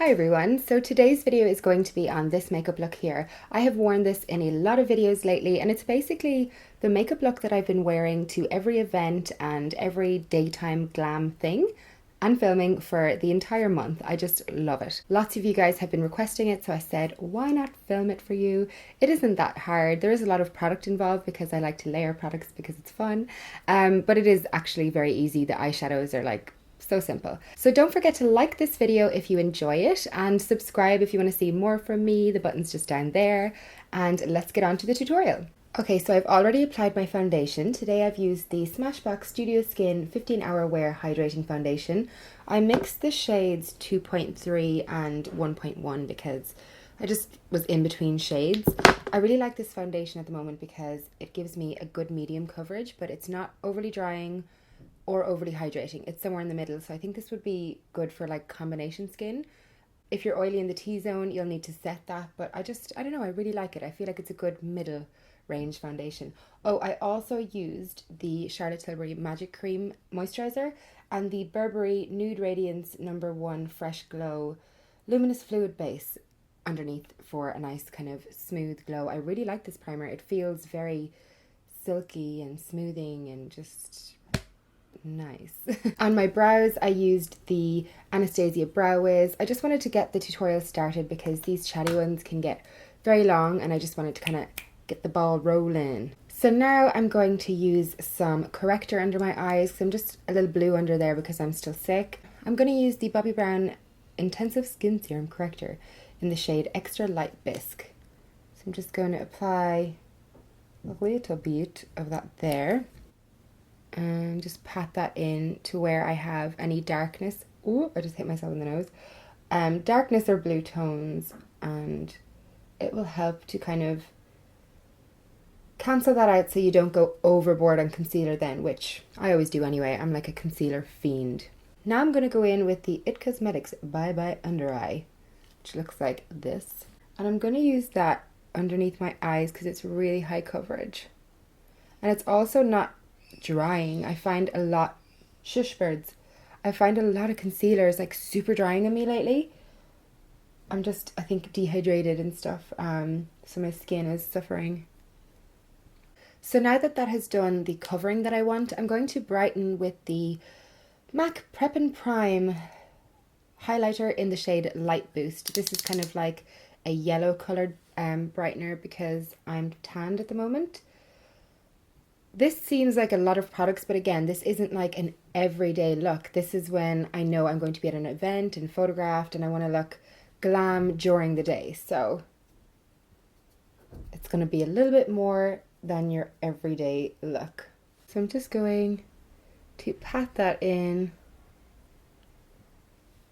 Hi everyone, so today's video is going to be on this makeup look here. I have worn this in a lot of videos lately and it's basically the makeup look that I've been wearing to every event and every daytime glam thing and filming for the entire month. I just love it. Lots of you guys have been requesting it, so I said why not film it for you. It isn't that hard. There is a lot of product involved because I like to layer products because it's fun, but it is actually very easy. The eyeshadows are like so simple. So don't forget to like this video if you enjoy it and subscribe if you want to see more from me. The button's just down there, and let's get on to the tutorial. Okay, so I've already applied my foundation. Today I've used the Smashbox Studio Skin 15 Hour Wear Hydrating Foundation. I mixed the shades 2.3 and 1.1 because I just was in between shades. I really like this foundation at the moment because it gives me a good medium coverage, but it's not overly drying or overly hydrating. It's somewhere in the middle, so I think this would be good for like combination skin. If you're oily in the T-zone, you'll need to set that, but I don't know, I really like it. I feel like it's a good middle range foundation. Oh, I also used the Charlotte Tilbury Magic Cream Moisturizer and the Burberry Nude Radiance No. 1 Fresh Glow Luminous Fluid Base underneath for a nice kind of smooth glow. I really like this primer. It feels very silky and smoothing and just nice. On my brows, I used the Anastasia Brow Wiz. I just wanted to get the tutorial started because these chatty ones can get very long and I just wanted to kind of get the ball rolling. So now I'm going to use some corrector under my eyes because I'm just a little blue under there because I'm still sick. I'm going to use the Bobbi Brown Intensive Skin Serum Corrector in the shade Extra Light Bisque. So I'm just going to apply a little bit of that there and just pat that in to where I have any darkness. Ooh, I just hit myself in the nose. Darkness or blue tones, and it will help to kind of cancel that out so you don't go overboard on concealer then, which I always do anyway. I'm like a concealer fiend. Now I'm going to go in with the IT Cosmetics Bye Bye Under Eye, which looks like this. And I'm going to use that underneath my eyes because it's really high coverage. And it's also not drying. I find a lot, shush birds, I find a lot of concealers like super drying on me lately. I'm just, I think, dehydrated and stuff, so my skin is suffering. So now that that has done the covering that I want, I'm going to brighten with the MAC Prep and Prime highlighter in the shade Light Boost. This is kind of like a yellow coloured brightener because I'm tanned at the moment. This seems like a lot of products, but again, this isn't like an everyday look. This is when I know I'm going to be at an event and photographed and I want to look glam during the day. So it's going to be a little bit more than your everyday look. So I'm just going to pat that in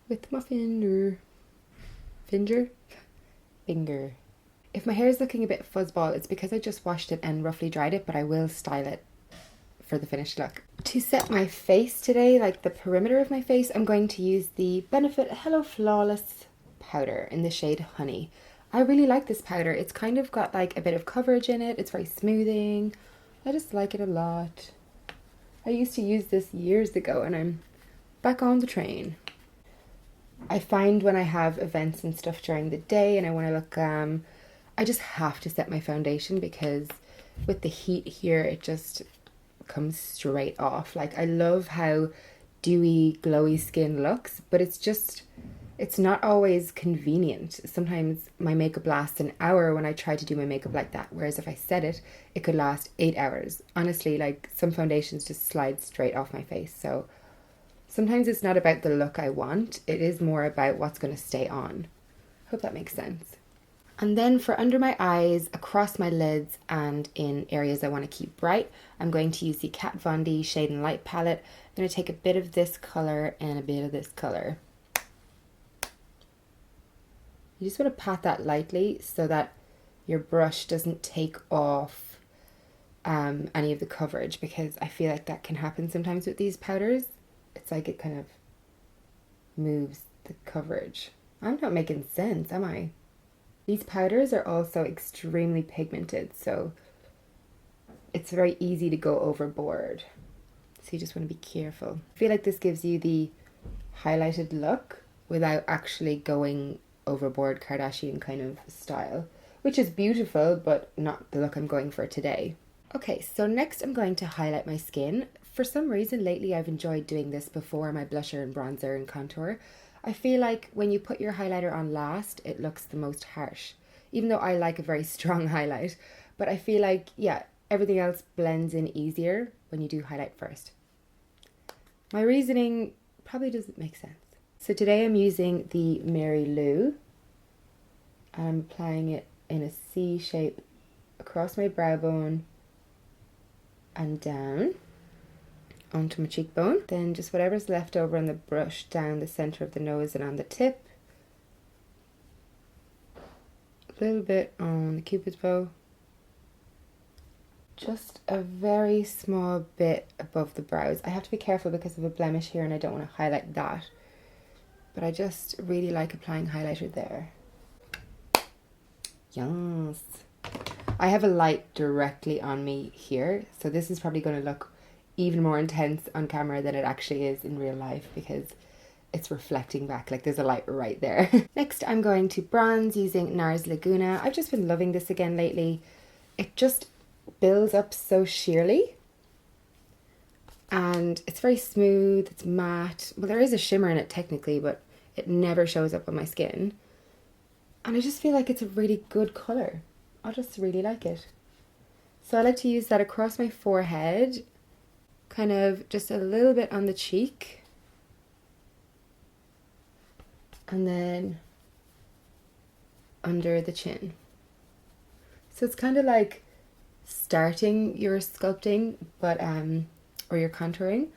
with my finger. If my hair is looking a bit fuzzball, it's because I just washed it and roughly dried it, but I will style it for the finished look. To set my face today, like the perimeter of my face, I'm going to use the Benefit Hello Flawless powder in the shade Honey. I really like this powder. It's kind of got like a bit of coverage in it. It's very smoothing. I just like it a lot. I used to use this years ago and I'm back on the train. I find when I have events and stuff during the day and I want to look I just have to set my foundation because with the heat here, it just comes straight off. Like, I love how dewy, glowy skin looks, but it's not always convenient. Sometimes my makeup lasts an hour when I try to do my makeup like that, whereas if I set it, it could last 8 hours. Honestly, like, some foundations just slide straight off my face, so sometimes it's not about the look I want, it is more about what's going to stay on. Hope that makes sense. And then for under my eyes, across my lids, and in areas I want to keep bright, I'm going to use the Kat Von D Shade and Light palette. I'm going to take a bit of this colour and a bit of this colour. You just want to pat that lightly so that your brush doesn't take off any of the coverage, because I feel like that can happen sometimes with these powders. It's like it kind of moves the coverage. I'm not making sense, am I? These powders are also extremely pigmented, so it's very easy to go overboard. So you just want to be careful. I feel like this gives you the highlighted look, without actually going overboard Kardashian kind of style, which is beautiful, but not the look I'm going for today. Okay, so next I'm going to highlight my skin. For some reason lately I've enjoyed doing this before my blusher and bronzer and contour. I feel like when you put your highlighter on last, it looks the most harsh, even though I like a very strong highlight. But I feel like, yeah, everything else blends in easier when you do highlight first. My reasoning probably doesn't make sense. So today I'm using the Mary Lou. I'm applying it in a C shape across my brow bone and down onto my cheekbone. Then just whatever's left over on the brush down the center of the nose and on the tip. A little bit on the cupid's bow. Just a very small bit above the brows. I have to be careful because of a blemish here and I don't want to highlight that. But I just really like applying highlighter there. Yes. I have a light directly on me here, so this is probably going to look even more intense on camera than it actually is in real life because it's reflecting back, like there's a light right there. Next I'm going to bronze using NARS Laguna. I've just been loving this again lately. It just builds up so sheerly and it's very smooth, it's matte. Well, there is a shimmer in it technically, but it never shows up on my skin. And I just feel like it's a really good colour. I just really like it. So I like to use that across my forehead, kind of just a little bit on the cheek. And then under the chin. So it's kind of like starting your sculpting, but or your contouring,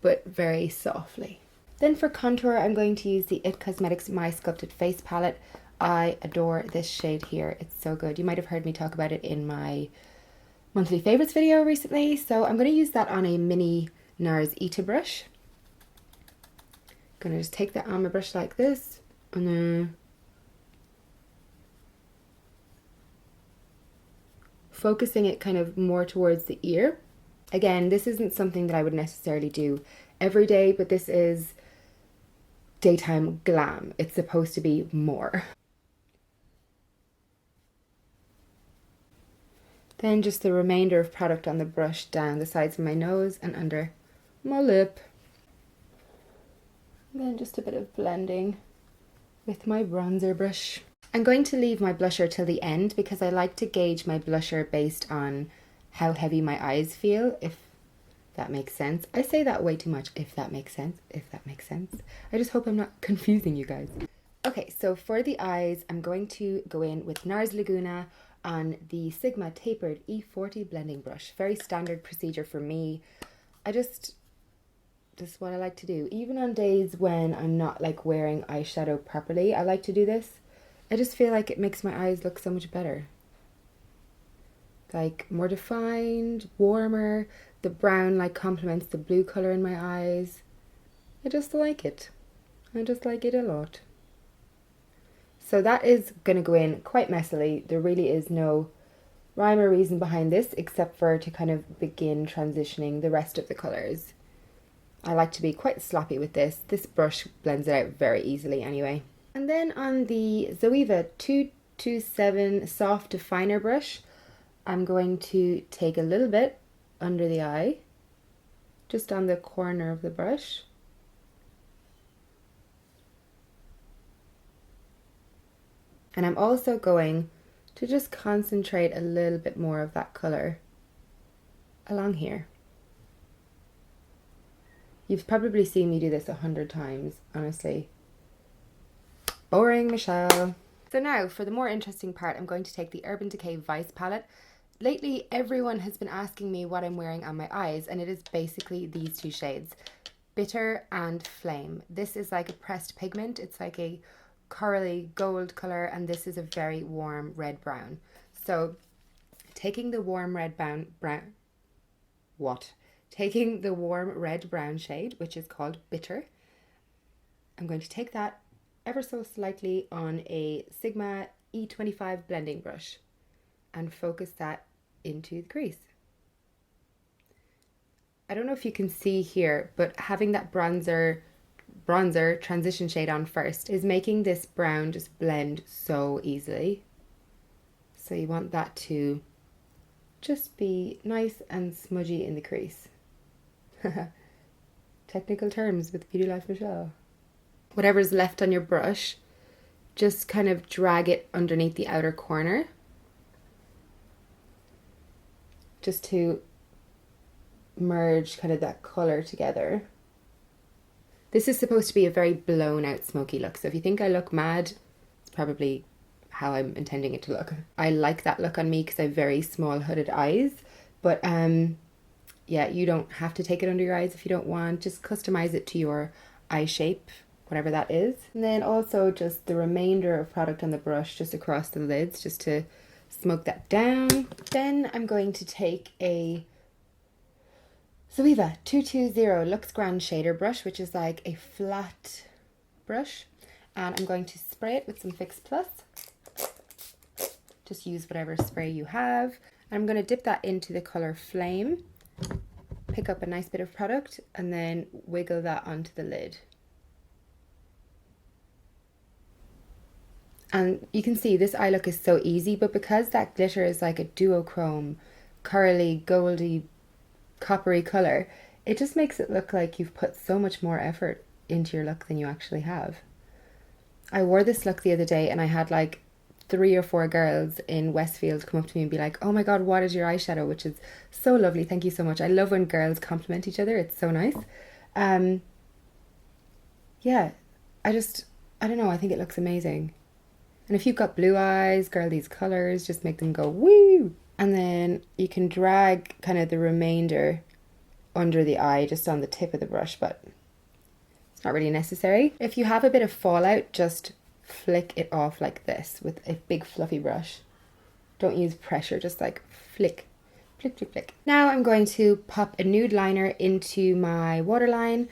but very softly. Then for contour, I'm going to use the IT Cosmetics My Sculpted Face palette. I adore this shade here. It's so good. You might have heard me talk about it in my monthly favorites video recently. So I'm going to use that on a mini NARS Ita brush. I'm going to just take that on my brush like this and then focusing it kind of more towards the ear. Again, this isn't something that I would necessarily do every day, but this is daytime glam. It's supposed to be more. Then just the remainder of product on the brush down the sides of my nose and under my lip. And then just a bit of blending with my bronzer brush. I'm going to leave my blusher till the end because I like to gauge my blusher based on how heavy my eyes feel, if that makes sense. I say that way too much, if that makes sense, if that makes sense. I just hope I'm not confusing you guys. Okay, so for the eyes, I'm going to go in with NARS Laguna on the Sigma Tapered E40 blending brush. Very standard procedure for me. This is what I like to do. Even on days when I'm not like wearing eyeshadow properly, I like to do this. I just feel like it makes my eyes look so much better. Like more defined, warmer. The brown like complements the blue color in my eyes. I just like it. I just like it a lot. So that is going to go in quite messily. There really is no rhyme or reason behind this except for to kind of begin transitioning the rest of the colors. I like to be quite sloppy with this. This brush blends it out very easily anyway. And then on the Zoeva 227 Soft Definer brush, I'm going to take a little bit under the eye, just on the corner of the brush. And I'm also going to just concentrate a little bit more of that color along here. You've probably seen me do this 100 times, honestly. Boring, Michelle. So now for the more interesting part, I'm going to take the Urban Decay Vice palette. Lately, everyone has been asking me what I'm wearing on my eyes, and it is basically these two shades, Bitter and Flame. This is like a pressed pigment. It's like a corally gold color, and this is a very warm red brown. So taking the warm red taking the warm red brown shade, which is called Bitter, I'm going to take that ever so slightly on a Sigma E25 blending brush and focus that into the crease. I don't know if you can see here, but having that bronzer bronzer transition shade on first is making this brown just blend so easily. So you want that to just be nice and smudgy in the crease. Technical terms with Beauty.Life.Michelle. Whatever's left on your brush, just kind of drag it underneath the outer corner, just to merge kind of that colour together. This is supposed to be a very blown out smoky look, so if you think I look mad, it's probably how I'm intending it to look. I like that look on me because I have very small hooded eyes, but yeah, you don't have to take it under your eyes if you don't want. Just customize it to your eye shape, whatever that is. And then also just the remainder of product on the brush just across the lids, just to smoke that down. Then I'm going to take a Zoeva 220 Luxe Grand Shader brush, which is like a flat brush, and I'm going to spray it with some Fix Plus. Just use whatever spray you have. I'm going to dip that into the colour Flame, pick up a nice bit of product, and then wiggle that onto the lid. And you can see this eye look is so easy, but because that glitter is like a duochrome, curly, goldy, coppery colour, it just makes it look like you've put so much more effort into your look than you actually have. I wore this look the other day and I had like 3 or 4 girls in Westfield come up to me and be like, oh my god, what is your eyeshadow? Which is so lovely, thank you so much. I love when girls compliment each other, it's so nice. Yeah, I don't know, I think it looks amazing. And if you've got blue eyes, girl, these colours just make them go woo! And then you can drag kind of the remainder under the eye just on the tip of the brush, but it's not really necessary. If you have a bit of fallout, just flick it off like this with a big fluffy brush. Don't use pressure, just like flick, flick, flick, flick. Now I'm going to pop a nude liner into my waterline,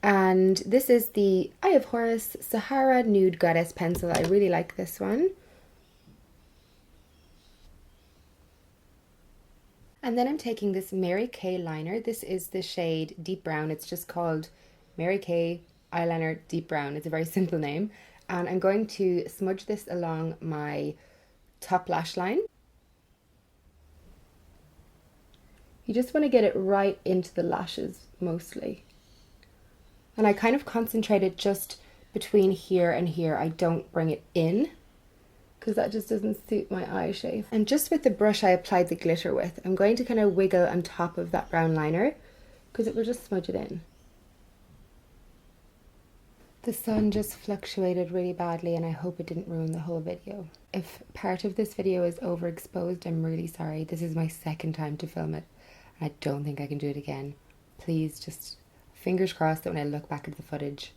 and this is the Eye of Horus Sahara Nude Goddess pencil. I really like this one. And then I'm taking this Mary Kay liner. This is the shade Deep Brown. It's just called Mary Kay Eyeliner Deep Brown. It's a very simple name. And I'm going to smudge this along my top lash line. You just want to get it right into the lashes mostly. And I kind of concentrate it just between here and here. I don't bring it in, because that just doesn't suit my eye shape. And just with the brush I applied the glitter with, I'm going to kind of wiggle on top of that brown liner because it will just smudge it in. The sun just fluctuated really badly and I hope it didn't ruin the whole video. If part of this video is overexposed, I'm really sorry. This is my second time to film it and I don't think I can do it again. Please just fingers crossed that when I look back at the footage,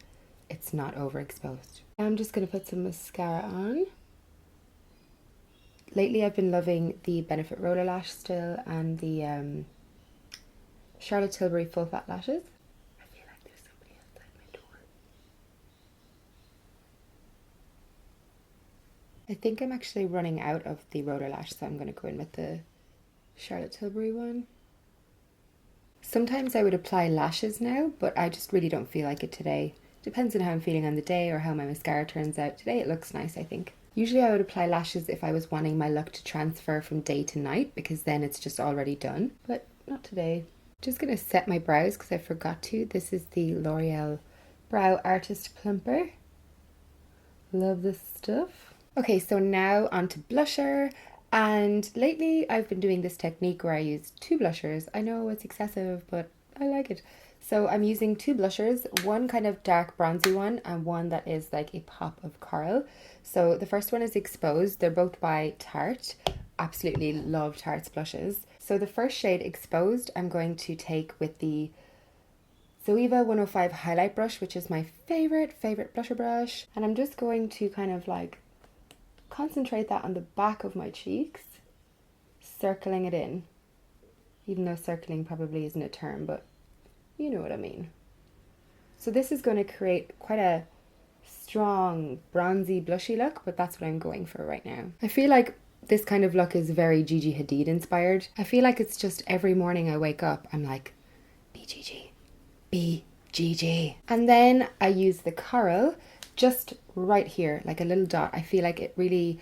it's not overexposed. I'm just going to put some mascara on. Lately I've been loving the Benefit Roller Lash still and the Charlotte Tilbury Full Fat Lashes. I feel like there's somebody outside my door. I think I'm actually running out of the roller lash, so I'm going to go in with the Charlotte Tilbury one. Sometimes I would apply lashes now, but I just really don't feel like it today. Depends on how I'm feeling on the day or how my mascara turns out. Today it looks nice, I think. Usually I would apply lashes if I was wanting my look to transfer from day to night, because then it's just already done, but not today. Just going to set my brows because I forgot to. This is the L'Oreal Brow Artist Plumper. Love this stuff. Okay, so now onto blusher. And lately I've been doing this technique where I use 2 blushers. I know it's excessive, but I like it. So I'm using 2 blushers, one kind of dark bronzy one and one that is like a pop of coral. So the first one is Exposed. They're both by Tarte. Absolutely love Tarte's blushes. So the first shade, Exposed, I'm going to take with the Zoeva 105 highlight brush, which is my favorite blusher brush. And I'm just going to kind of like concentrate that on the back of my cheeks, circling it in. Even though circling probably isn't a term, but you know what I mean. So this is going to create quite a strong bronzy blushy look, but that's what I'm going for right now. I feel like this kind of look is very Gigi Hadid inspired. I feel like it's just every morning I wake up, I'm like, be Gigi, be GG. And then I use the coral just right here, like a little dot. I feel like it really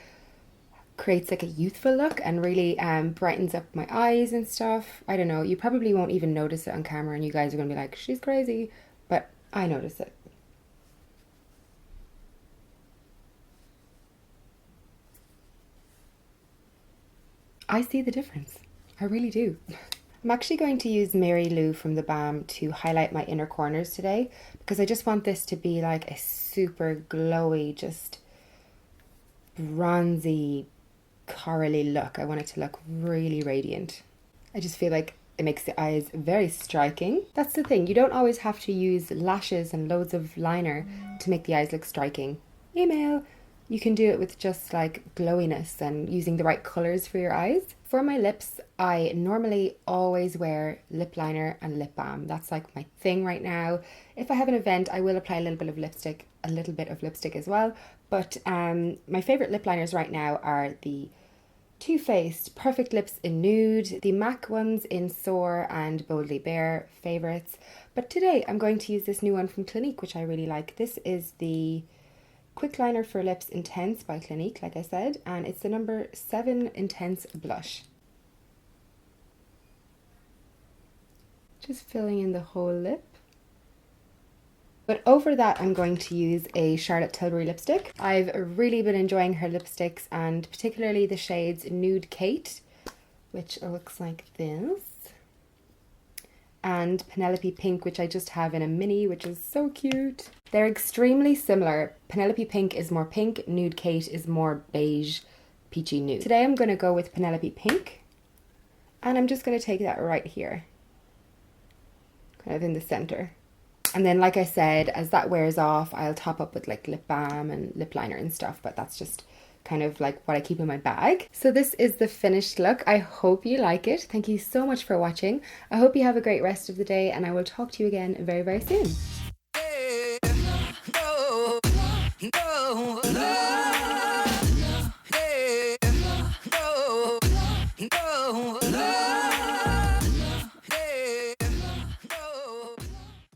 creates like a youthful look and really brightens up my eyes and stuff. I don't know, you probably won't even notice it on camera and you guys are gonna be like, she's crazy, but I notice it. I see the difference. I really do. I'm actually going to use Mary Lou from the Balm to highlight my inner corners today because I just want this to be like a super glowy, just bronzy, corally look. I want it to look really radiant. I just feel like it makes the eyes very striking. That's the thing, you don't always have to use lashes and loads of liner to make the eyes look striking. Email! You can do it with just like glowiness and using the right colours for your eyes. For my lips, I normally always wear lip liner and lip balm. That's like my thing right now. If I have an event, I will apply a little bit of lipstick as well. But my favourite lip liners right now are the Too Faced Perfect Lips in Nude, the MAC ones in Soar and Boldly Bare, favourites. But today I'm going to use this new one from Clinique, which I really like. This is the Quick Liner for Lips Intense by Clinique, like I said, and it's the number 7 Intense Blush. Just filling in the whole lip. But over that, I'm going to use a Charlotte Tilbury lipstick. I've really been enjoying her lipsticks, and particularly the shades Nude Kate, which looks like this, and Penelope Pink, which I just have in a mini, which is so cute. They're extremely similar. Penelope Pink is more pink, Nude Kate is more beige, peachy nude. Today I'm going to go with Penelope Pink, and I'm just going to take that right here, kind of in the center. And then, like I said, as that wears off, I'll top up with like lip balm and lip liner and stuff, but that's just kind of like what I keep in my bag. So this is the finished look. I hope you like it. Thank you so much for watching. I hope you have a great rest of the day, and I will talk to you again very, very soon.